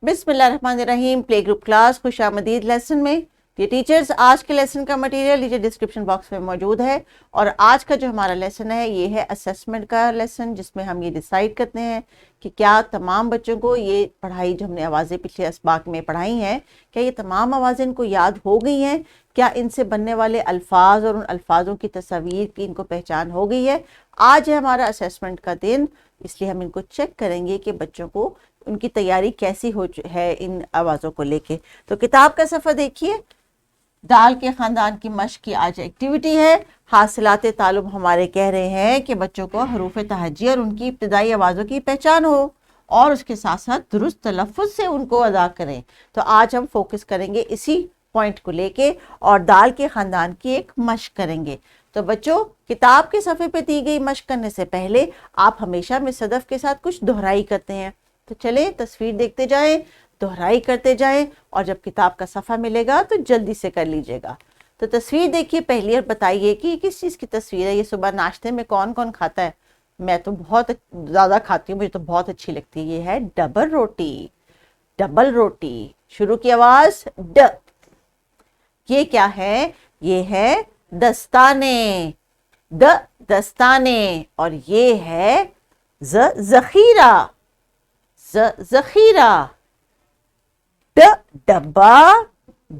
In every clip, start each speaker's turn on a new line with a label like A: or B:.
A: बिस्मिल्लाहिर्रहमानिर्रहीम। Play group class खुश आमदीद लेसन में। ये टीचर्स, आज के लेसन का मटेरियल नीचे डिस्क्रिप्शन बॉक्स में मौजूद है। और आज का जो हमारा लेसन है ये है असेसमेंट का लेसन, जिसमें हम ये डिसाइड करते हैं कि क्या तमाम बच्चों को ये पढ़ाई जो हमने आवाज़ें पिछले असबाक में पढ़ाई हैं, क्या ये तमाम आवाज़ें इनको याद हो गई हैं, क्या इनसे बनने वाले अल्फाज और उन अल्फाजों की तस्वीर की इनको पहचान हो गई है। आज है हमारा असेसमेंट का दिन, इसलिए हम इनको चेक करेंगे कि बच्चों को उनकी तैयारी कैसी हो है इन आवाज़ों को लेके। तो किताब का सफ़र देखिए। दाल के ख़ानदान की मश्क की आज एक्टिविटी है। हासिलात तालुम हमारे कह रहे हैं कि बच्चों को हरूफ तहज्जी और उनकी इब्तदाई आवाज़ों की पहचान हो और उसके साथ साथ दुरुस्त तलफ़्फ़ुज़ से उनको अदा करें। तो आज हम फोकस करेंगे इसी पॉइंट को लेके और दाल के ख़ानदान की एक मश्क करेंगे। तो बच्चों, किताब के सफ़े पे दी गई मश्क करने से पहले आप हमेशा मिस सदफ के साथ कुछ दोहराई करते हैं। तो चले तस्वीर देखते जाएं, दोहराई करते जाएं और जब किताब का सफ़ा मिलेगा तो जल्दी से कर लीजिएगा। तो तस्वीर देखिए पहली और बताइए कि किस चीज़ की तस्वीर है। ये सुबह नाश्ते में कौन कौन खाता है? मैं तो बहुत ज़्यादा खाती हूँ, मुझे तो बहुत अच्छी लगती है। ये है डबल रोटी। डबल रोटी, शुरू की आवाज़ ड। ये क्या है? ये है दस्ताने। दस्ताने। और ये है ज़ख़ीरा। ज़ख़ीरा। डब्बा।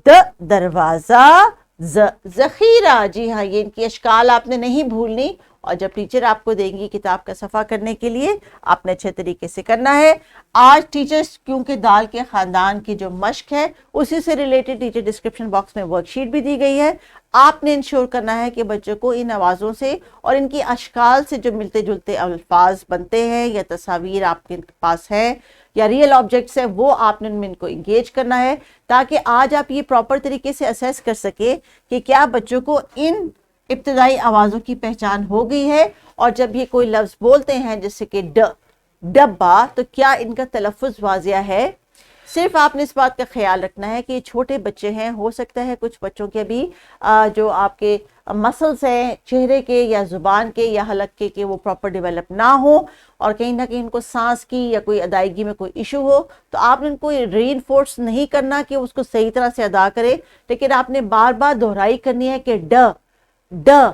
A: दरवाजा। ज़ख़ीरा। जी हाँ, ये इनकी अशकाल आपने नहीं भूलनी और जब टीचर आपको देंगी किताब का सफ़ा करने के लिए आपने अच्छे तरीके से करना है। आज टीचर्स क्योंकि दाल के ख़ानदान की जो मश्क है उसी से रिलेटेड टीचर डिस्क्रिप्शन बॉक्स में वर्कशीट भी दी गई है। आपने इंश्योर करना है कि बच्चों को इन आवाज़ों से और इनकी अशकाल से जो मिलते जुलते अल्फाज बनते हैं या तस्वीर आपके पास है या रियल ऑब्जेक्ट्स है वो आपने उनमें इनको इंगेज करना है, ताकि आज आप ये प्रॉपर तरीके से असेस कर सके कि क्या बच्चों को इन इब्तदाई आवाज़ों की पहचान हो गई है और जब ये कोई लफ्ज़ बोलते हैं जैसे कि डब्बा, तो क्या इनका तलफ़्फ़ुज़ वाज़िया है। सिर्फ आपने इस बात का ख्याल रखना है कि ये छोटे बच्चे हैं, हो सकता है कुछ बच्चों के भी जो आपके मसल्स हैं चेहरे के या ज़ुबान के या हलक़े के वो प्रॉपर डेवलप ना हो और कहीं ना कहीं उनको सांस की या कोई अदायगी में कोई इशू हो, तो आपने उनको रीइंफोर्स नहीं करना कि उसको सही तरह से अदा करे, लेकिन आपने बार बार दोहराई करनी है कि ड,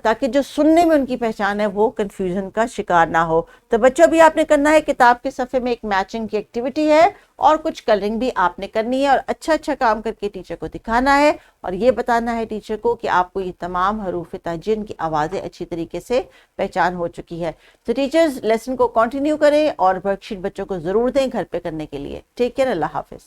A: ताकि जो सुनने में उनकी पहचान है वो कंफ्यूजन का शिकार ना हो। तो बच्चों, भी आपने करना है, किताब के सफ़े में एक मैचिंग की एक्टिविटी है और कुछ कलरिंग भी आपने करनी है और अच्छा काम करके टीचर को दिखाना है और ये बताना है टीचर को कि आपको ये तमाम हरूफ तहज्जी की आवाज़ें अच्छी तरीके से पहचान हो चुकी है। तो टीचर्स लेसन को कंटिन्यू करें और वर्कशीट बच्चों को ज़रूर दें घर पे करने के लिए। टेक केयर, अल्लाह हाफिज़।